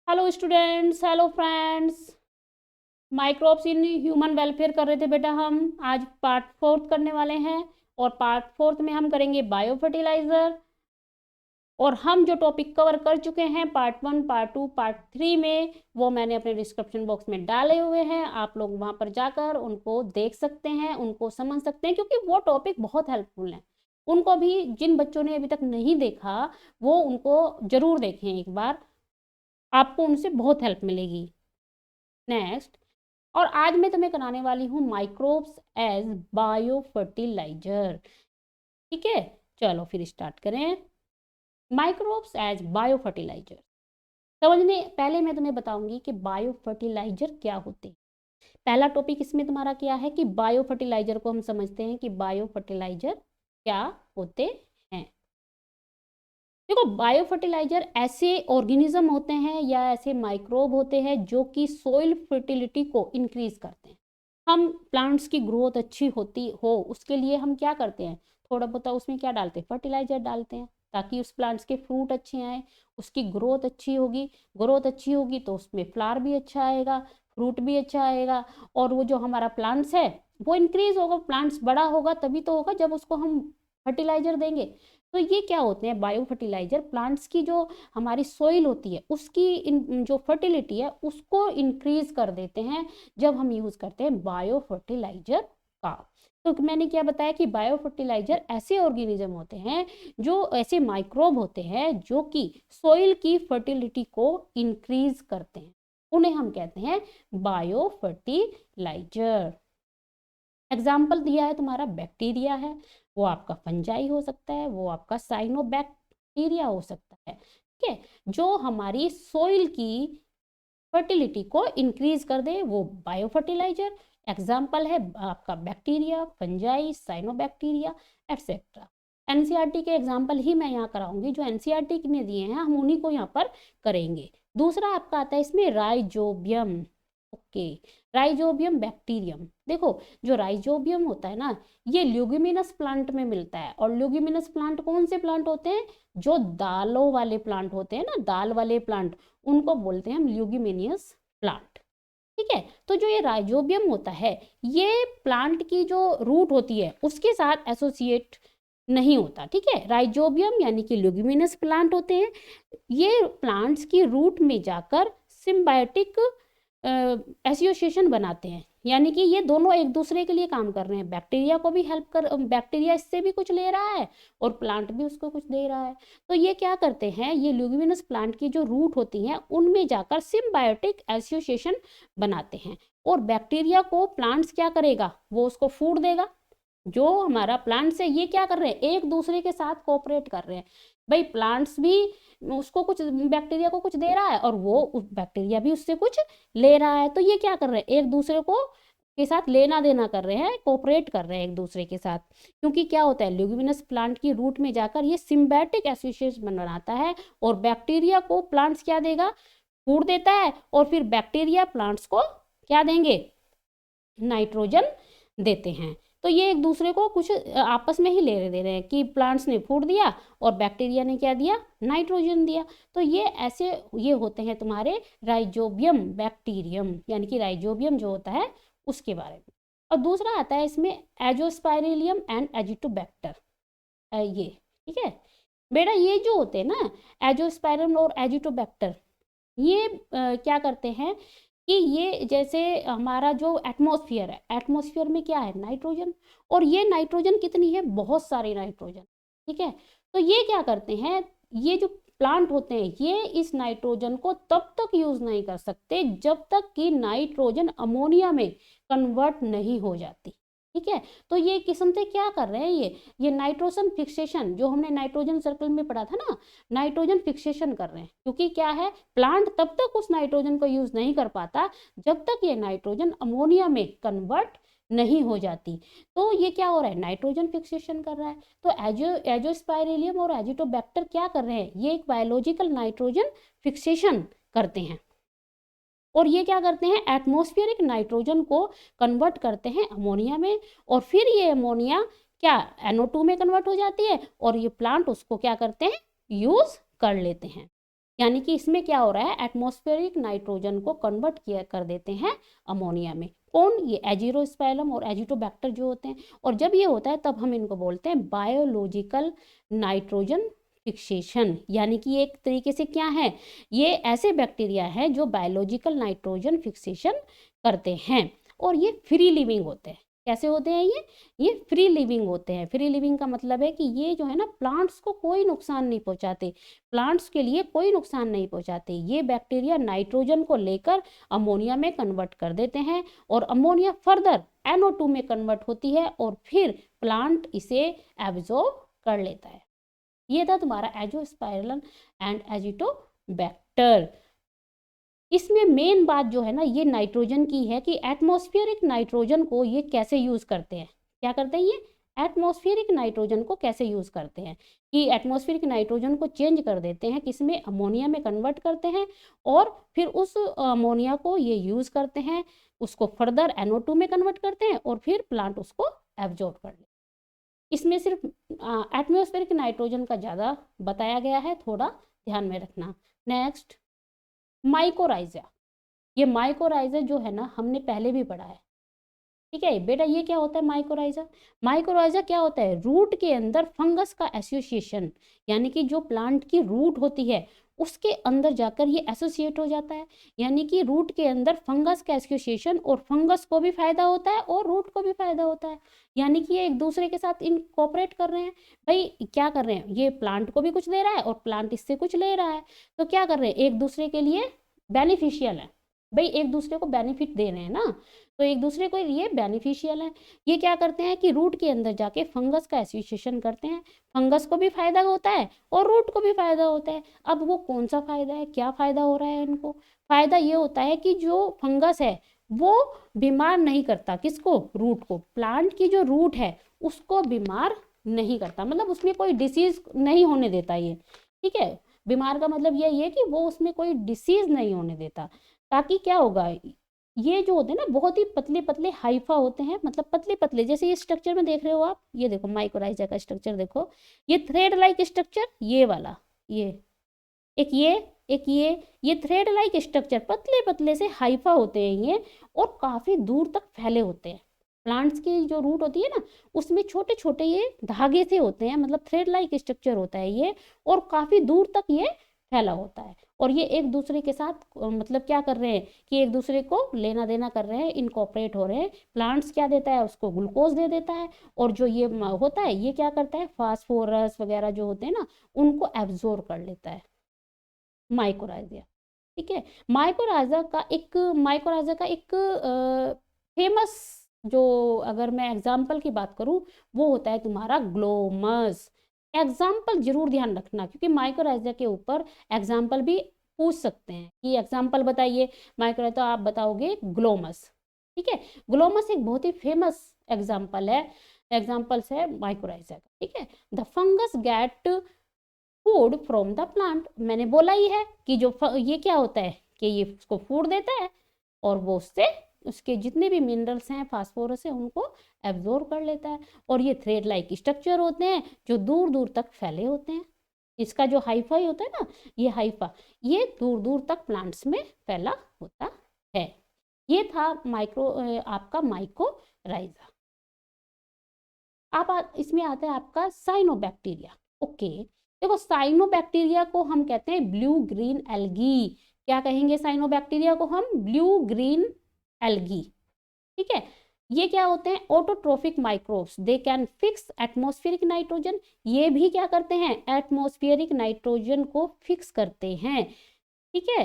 Hello students, hello friends. Microbes in human welfare कर रहे थे बेटा। हम आज पार्ट फोर्थ करने वाले हैं और पार्ट फोर्थ में हम करेंगे बायो फर्टिलाइजर। और हम जो टॉपिक कवर कर चुके हैं पार्ट 1, पार्ट 2, पार्ट 3 में, वो मैंने अपने डिस्क्रिप्शन बॉक्स में डाले हुए हैं। आप लोग वहां पर जाकर उनको देख सकते हैं, उनको समझ सकते हैं, क्योंकि वो टॉपिक बहुत हेल्पफुल है। उनको भी, जिन बच्चों ने अभी तक नहीं देखा, वो उनको जरूर देखें एक बार, आपको उनसे बहुत हेल्प मिलेगी। नेक्स्ट, और आज मैं तुम्हें कराने वाली हूँ माइक्रोब्स एज बायो फर्टिलाइजर। ठीक है, चलो फिर स्टार्ट करें। माइक्रोब्स एज बायो फर्टिलाइजर समझने पहले मैं तुम्हें बताऊंगी कि बायो फर्टिलाइजर क्या होते हैं। पहला टॉपिक इसमें तुम्हारा क्या है कि बायो फर्टिलाइजर को हम समझते हैं कि बायो फर्टिलाइजर क्या होते हैं। देखो, बायो फर्टिलाइजर ऐसे ऑर्गेनिज्म होते हैं या ऐसे माइक्रोब होते हैं जो कि सोइल फर्टिलिटी को इंक्रीज करते हैं। हम प्लांट्स की ग्रोथ अच्छी होती हो उसके लिए हम क्या करते हैं, थोड़ा बहुत उसमें क्या डालते हैं, फर्टिलाइजर डालते हैं, ताकि उस प्लांट्स के फ्रूट अच्छे आए, उसकी ग्रोथ अच्छी होगी। ग्रोथ अच्छी होगी तो उसमें फ्लावर भी अच्छा आएगा, फ्रूट भी अच्छा आएगा, और वो जो हमारा प्लांट्स है वो इंक्रीज होगा। प्लांट्स बड़ा होगा तभी तो होगा जब उसको हम फर्टिलाइजर देंगे। तो ये क्या होते हैं बायो फर्टिलाइजर, प्लांट्स की जो हमारी सोइल होती है उसकी जो फर्टिलिटी है उसको इंक्रीज कर देते हैं जब हम यूज करते हैं बायो फर्टिलाइजर का। तो मैंने क्या बताया कि बायो फर्टिलाइजर ऐसे ऑर्गेनिज्म होते हैं, जो ऐसे माइक्रोब होते हैं जो कि सोइल की फर्टिलिटी को इंक्रीज करते हैं, उन्हें हम कहते हैं बायो फर्टिलाइजर। एग्जाम्पल दिया है तुम्हारा बैक्टीरिया है, वो आपका फंजाई हो सकता है, वो आपका साइनोबैक्टीरिया हो सकता है। ठीक है, जो हमारी सोइल की फर्टिलिटी को इंक्रीज कर दे वो बायो फर्टिलाइजर। एग्जाम्पल है आपका bacteria, fungi, cyanobacteria etcetera. NCERT के एग्जाम्पल ही मैं यहाँ कराऊंगी, जो एनसीईआरटी ने दिए हैं हम उन्हीं को यहाँ पर करेंगे। दूसरा आपका आता है इसमें राइजोबियम। Okay, rhizobium bacterium. देखो, जो राइजोबियम होता है ना, ये ल्यूगिमिनस प्लांट में मिलता है। और ल्यूगिमिनस प्लांट कौन से प्लांट होते हैं, जो दालों वाले प्लांट होते हैं ना, दाल वाले प्लांट, उनको बोलते हैं हम ल्यूगिमिनियस प्लांट। ठीक है, तो जो ये राइजोबियम होता है, ये प्लांट की जो रूट होती है उसके साथ एसोसिएट नहीं होता। ठीक है, राइजोबियम यानी कि ल्यूगिमिनस प्लांट होते हैं, ये प्लांट्स की रूट में जाकर सिम्बायोटिक एसोसिएशन बनाते हैं, यानी कि ये दोनों एक दूसरे के लिए काम कर रहे हैं। बैक्टीरिया को भी हेल्प कर, बैक्टीरिया इससे भी कुछ ले रहा है और प्लांट भी उसको कुछ दे रहा है। तो ये क्या करते हैं, ये ल्यूगिमिनस प्लांट की जो रूट होती हैं उनमें जाकर सिम्बायोटिक एसोसिएशन बनाते हैं। और बैक्टीरिया को प्लांट्स क्या करेगा, वो उसको फूड देगा। जो हमारा प्लांट्स है ये क्या कर रहे हैं, एक दूसरे के साथ कोऑपरेट कर रहे हैं। भाई, प्लांट्स भी उसको कुछ, बैक्टीरिया को कुछ दे रहा है और वो बैक्टीरिया भी उससे कुछ ले रहा है। तो ये क्या कर रहे हैं, एक दूसरे को के साथ लेना देना कर रहे हैं, कोऑपरेट कर रहे हैं एक दूसरे के साथ। क्योंकि क्या होता है, ल्यूगिमिनस प्लांट की रूट में जाकर ये सिम्बायोटिक एसोसिएशन बनाता है, और बैक्टीरिया को प्लांट्स क्या देगा, फूड देता है, और फिर बैक्टीरिया प्लांट्स को क्या देंगे, नाइट्रोजन देते हैं। तो ये एक दूसरे को कुछ आपस में ही ले दे रहे हैं कि प्लांट्स ने फूड दिया और बैक्टीरिया ने क्या दिया, नाइट्रोजन दिया। तो ये ऐसे ये होते हैं तुम्हारे राइजोबियम बैक्टीरियम, यानी कि राइजोबियम जो होता है उसके बारे में। और दूसरा आता है इसमें एजोस्पाइरिलियम एंड एजिटोबैक्टर। ये ठीक है बेटा, ये जो होते हैं ना, एजोस्पाइरम और एजिटोबैक्टर, ये क्या करते हैं कि ये जैसे हमारा जो एटमॉस्फेयर है, एटमॉस्फेयर में क्या है, नाइट्रोजन। और ये नाइट्रोजन कितनी है, बहुत सारी नाइट्रोजन। ठीक है, तो ये क्या करते हैं, ये जो प्लांट होते हैं ये इस नाइट्रोजन को तब तक यूज नहीं कर सकते जब तक कि नाइट्रोजन अमोनिया में कन्वर्ट नहीं हो जाती। ठीक है, तो ये किस्म से क्या कर रहे हैं, ये नाइट्रोजन फिक्सेशन जो हमने नाइट्रोजन सर्कल में पढ़ा था ना, नाइट्रोजन फिक्सेशन कर रहे हैं। क्योंकि क्या है, प्लांट तब तक उस नाइट्रोजन को यूज नहीं कर पाता जब तक ये नाइट्रोजन अमोनिया में कन्वर्ट नहीं हो जाती। तो ये क्या हो रहा है, नाइट्रोजन फिक्सेशन कर रहा है। तो एजोस्पाइरिलियम और एजिटोबैक्टर क्या कर रहे हैं, ये एक बायोलॉजिकल नाइट्रोजन फिक्सेशन करते हैं। और ये क्या करते हैं, एटमॉस्फेरिक नाइट्रोजन को कन्वर्ट करते हैं अमोनिया में, और फिर ये अमोनिया क्या NO2 में कन्वर्ट हो जाती है, और ये प्लांट उसको क्या करते हैं, यूज कर लेते हैं। यानी कि इसमें क्या हो रहा है, एटमॉस्फेरिक नाइट्रोजन को कन्वर्ट किया कर देते हैं अमोनिया में। कौन, ये एजिरोस्पाइलम और एजिटोबैक्टर जो होते हैं। और जब ये होता है तब हम इनको बोलते हैं बायोलॉजिकल नाइट्रोजन फिक्सेशन। यानी कि एक तरीके से क्या है, ये ऐसे बैक्टीरिया हैं जो बायोलॉजिकल नाइट्रोजन फिक्सेशन करते हैं और ये फ्री लिविंग होते हैं। कैसे होते हैं ये फ्री लिविंग होते हैं। फ्री लिविंग का मतलब है कि ये जो है ना प्लांट्स को कोई नुकसान नहीं पहुंचाते, प्लांट्स के लिए कोई नुकसान नहीं पहुंचाते। ये बैक्टीरिया नाइट्रोजन को लेकर अमोनिया में कन्वर्ट कर देते हैं और अमोनिया फर्दर NO2 में कन्वर्ट होती है और फिर प्लांट इसे एब्जॉर्ब कर लेता है। ये था तुम्हारा एजियोस्पाइरलन एंड एजिटोबैक्टर। इसमें मेन बात जो है ना ये नाइट्रोजन की है कि एटमॉस्फेरिक नाइट्रोजन को ये कैसे यूज करते हैं। क्या करते हैं ये, एटमॉस्फेरिक नाइट्रोजन को कैसे यूज करते हैं कि एटमॉस्फेरिक नाइट्रोजन को चेंज कर देते हैं, किसमें, अमोनिया में कन्वर्ट करते हैं और फिर उस अमोनिया को ये यूज करते हैं, उसको फर्दर NO2 में कन्वर्ट करते हैं और फिर प्लांट उसको एब्जॉर्ब कर लेते हैं। इसमें सिर्फ एटमॉस्फेरिक नाइट्रोजन का ज़्यादा बताया गया है, थोड़ा ध्यान में रखना। Next, mycorrhiza. ये माइकोराइजा जो है ना हमने पहले भी पढ़ा है, ठीक है बेटा। ये क्या होता है माइकोराइजा, माइकोराइजा क्या होता है, रूट के अंदर फंगस का एसोसिएशन। यानी कि जो प्लांट की रूट होती है उसके अंदर जाकर ये एसोसिएट हो जाता है। यानी कि रूट के अंदर फंगस का एसोसिएशन, और फंगस को भी फायदा होता है और रूट को भी फायदा होता है। यानी कि ये एक दूसरे के साथ इनकॉपरेट कर रहे हैं। भाई क्या कर रहे हैं, ये प्लांट को भी कुछ दे रहा है और प्लांट इससे कुछ ले रहा है, तो क्या कर रहे हैं, एक दूसरे के लिए बेनिफिशियल है। भाई एक दूसरे को बेनिफिट दे रहे हैं ना, तो एक दूसरे को ये बेनिफिशियल है। ये क्या करते हैं कि रूट के अंदर जाके फंगस का एसोसिएशन करते हैं, फंगस को भी फायदा होता है और रूट को भी फायदा होता है। अब वो कौन सा फायदा है, क्या फायदा हो रहा है इनको, फायदा ये होता है कि जो फंगस है वो बीमार नहीं करता, किसको, रूट को। प्लांट की जो रूट है उसको बीमार नहीं करता, मतलब उसमें कोई डिसीज नहीं होने देता ये, ठीक है। बीमार का मतलब यही है कि वो उसमें कोई डिसीज नहीं होने देता। ताकि क्या होगा, ये जो होते हैं ना बहुत ही पतले पतले हाइफा होते हैं, मतलब पतले पतले, जैसे ये स्ट्रक्चर में देख रहे हो आप, ये देखो माइकोराइजा का स्ट्रक्चर देखो, ये थ्रेड लाइक स्ट्रक्चर, ये वाला, ये एक ये थ्रेड लाइक स्ट्रक्चर, पतले पतले से हाइफा होते हैं ये, और काफी दूर तक फैले होते हैं। प्लांट्स की जो रूट होती है ना उसमें छोटे छोटे ये धागे से होते हैं, मतलब थ्रेड लाइक स्ट्रक्चर होता है ये, और काफी दूर तक ये फैला होता है। और ये एक दूसरे के साथ मतलब क्या कर रहे हैं कि एक दूसरे को लेना देना कर रहे हैं, इनकॉपरेट हो रहे हैं। प्लांट्स क्या देता है, उसको ग्लूकोज दे देता है, और जो ये होता है ये क्या करता है, फास्फोरस वगैरह जो होते हैं ना उनको एब्जॉर्ब कर लेता है माइकोराइजा, ठीक है। माइकोराइजा का एक फेमस, जो अगर मैं एग्जाम्पल की बात करूं, वो होता है तुम्हारा ग्लोमस। एग्जाम्पल जरूर ध्यान रखना, क्योंकि माइकोराइजा के ऊपर एग्जाम्पल भी पूछ सकते हैं कि एग्जाम्पल बताइए माइकोराइजा, तो आप बताओगे ग्लोमस, ठीक है। ग्लोमस एक बहुत ही फेमस एग्जाम्पल्स है माइकोराइजा का, ठीक है। The fungus get food from the plant, मैंने बोला ही है कि जो ये क्या होता है कि ये उसको फूड देता है और वो उससे उसके जितने भी मिनरल्स हैं, फास्फोरस है, उनको एब्जॉर्ब कर लेता है। और ये थ्रेड लाइक स्ट्रक्चर होते हैं जो दूर दूर तक फैले होते हैं। इसका जो हाइफा होता है ना, ये हाइफा ये दूर दूर तक प्लांट्स में फैला होता है। ये था आपका माइकोराइजा। आप इसमें आता है आपका साइनोबैक्टीरिया। ओके, देखो साइनोबैक्टीरिया को हम कहते हैं ब्लू ग्रीन एल्गी। क्या कहेंगे साइनोबैक्टीरिया को हम, ब्लू ग्रीन एल्गी, ठीक है। ये क्या होते हैं, autotrophic microbes, they can fix atmospheric nitrogen. ये भी क्या करते हैं, एटमॉस्फेरिक नाइट्रोजन को फिक्स करते हैं, ठीक है।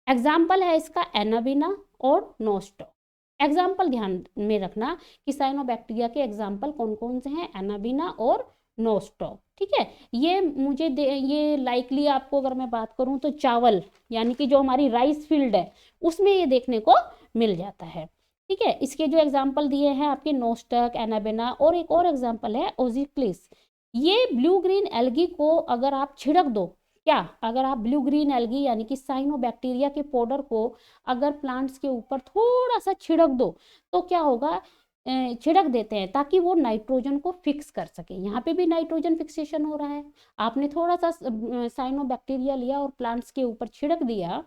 एग्जाम्पल है इसका एनाबिना और नोस्टॉक। एग्जाम्पल ध्यान में रखना कि साइनोबैक्टीरिया के एग्जाम्पल कौन कौन से हैं, एनाबिना और नोस्टॉक, ठीक है। ये लाइकली आपको अगर मैं बात करूं तो चावल, यानी कि जो हमारी राइस फील्ड है उसमें ये देखने को मिल जाता है, ठीक है। इसके जो एग्जाम्पल दिए हैं आपके नोस्टॉक, एनाबिना, और एक और एग्जाम्पल है ओजिक्लिस। ये ब्लू ग्रीन एल्गी को अगर आप छिड़क दो, क्या, अगर आप ब्लू ग्रीन एल्गी यानी कि साइनोबैक्टीरिया के पाउडर को अगर प्लांट्स के ऊपर थोड़ा सा छिड़क दो, तो क्या होगा छिड़क देते हैं ताकि वो नाइट्रोजन को फिक्स कर सके। यहाँ पे भी नाइट्रोजन फिक्सेशन हो रहा है। आपने थोड़ा सा साइनोबैक्टीरिया लिया और प्लांट्स के ऊपर छिड़क दिया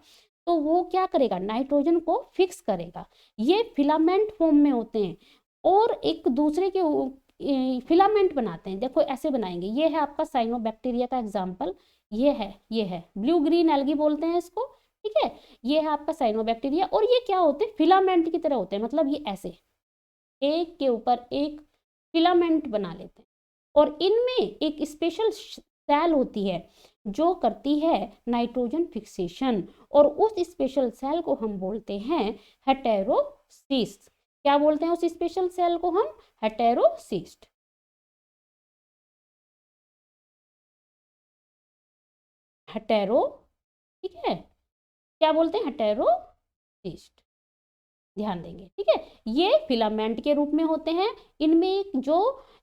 तो वो क्या करेगा, नाइट्रोजन को फिक्स करेगा। ये फिलामेंट फॉर्म में होते हैं और एक दूसरे के फिलामेंट बनाते हैं। देखो ऐसे बनाएंगे। ये है आपका साइनोबैक्टीरिया का एग्जाम्पल, ये है ब्लू ग्रीन एल्गी बोलते हैं इसको, ठीक है। ये है आपका साइनोबैक्टीरिया और ये क्या होते हैं, फिलामेंट की तरह होते हैं, मतलब ये ऐसे एक के ऊपर एक फिलामेंट बना लेते हैं और इनमें एक स्पेशल सेल होती है जो करती है नाइट्रोजन फिक्सेशन और उस स्पेशल सेल को हम बोलते हैं हेटेरोसिस्ट। क्या बोलते हैं उस स्पेशल सेल को हम, हेटेरोसिस्ट। हेटेरो, ठीक है, क्या बोलते हैं, हेटेरोसिस्ट। ध्यान देंगे, ठीक है। ये फिलामेंट के रूप में होते हैं। इनमें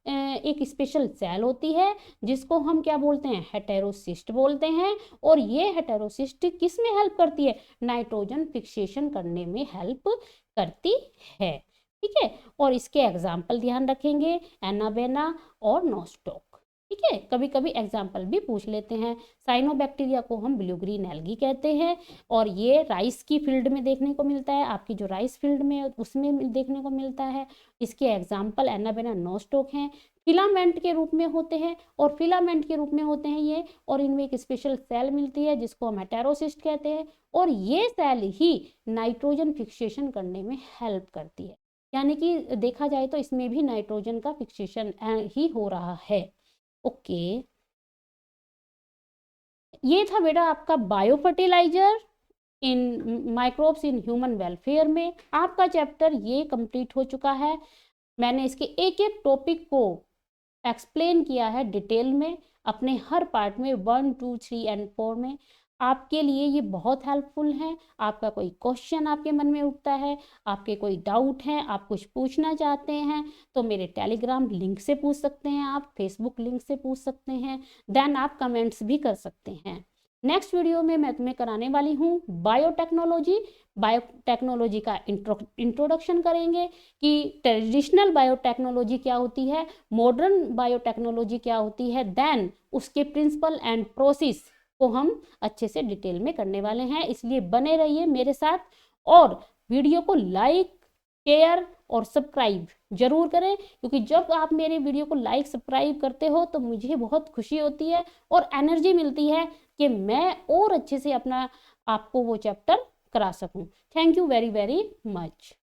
एक स्पेशल सेल होती है जिसको हम क्या बोलते हैं, हेटेरोसिस्ट बोलते हैं। और ये हेटेरोसिस्ट किस में हेल्प करती है, नाइट्रोजन फिक्सेशन करने में हेल्प करती है, ठीक है। और इसके एग्जाम्पल ध्यान रखेंगे, एनाबेना और नोस्टॉक, ठीक है। कभी कभी एग्जाम्पल भी पूछ लेते हैं। साइनोबैक्टीरिया को हम ब्लू ग्रीन एल्गी कहते हैं और ये राइस की फील्ड में देखने को मिलता है, आपकी जो राइस फील्ड में उसमें देखने को मिलता है। इसके एग्जाम्पल एनाबेना नोस्टॉक हैं। फिलामेंट के रूप में होते हैं और फिलामेंट के रूप में होते हैं ये, और इनमें एक स्पेशल सेल मिलती है जिसको हम हेटेरोसिस्ट कहते हैं और ये सेल ही नाइट्रोजन फिक्सेशन करने में हेल्प करती है। यानी कि देखा जाए तो इसमें भी नाइट्रोजन का फिक्सेशन ही हो रहा है। ओके, ये था बेटा आपका bio fertilizer in microbes in human welfare में। आपका चैप्टर ये कंप्लीट हो चुका है। मैंने इसके एक एक टॉपिक को एक्सप्लेन किया है डिटेल में अपने हर पार्ट में, 1, 2, 3 एंड 4 में। आपके लिए ये बहुत हेल्पफुल है। आपका कोई क्वेश्चन आपके मन में उठता है, आपके कोई डाउट है, आप कुछ पूछना चाहते हैं तो मेरे टेलीग्राम लिंक से पूछ सकते हैं, आप फेसबुक लिंक से पूछ सकते हैं, देन आप कमेंट्स भी कर सकते हैं। नेक्स्ट वीडियो में मैं तुम्हें कराने वाली हूँ बायोटेक्नोलॉजी। बायोटेक्नोलॉजी का इंट्रोडक्शन करेंगे कि ट्रेडिशनल बायोटेक्नोलॉजी क्या होती है, मॉडर्न बायोटेक्नोलॉजी क्या होती है, देन उसके प्रिंसिपल एंड प्रोसेस को हम अच्छे से डिटेल में करने वाले हैं। इसलिए बने रहिए मेरे साथ और वीडियो को लाइक, शेयर और सब्सक्राइब जरूर करें, क्योंकि जब आप मेरे वीडियो को लाइक सब्सक्राइब करते हो तो मुझे बहुत खुशी होती है और एनर्जी मिलती है कि मैं और अच्छे से अपना आपको वो चैप्टर करा सकूं। Thank you very very much.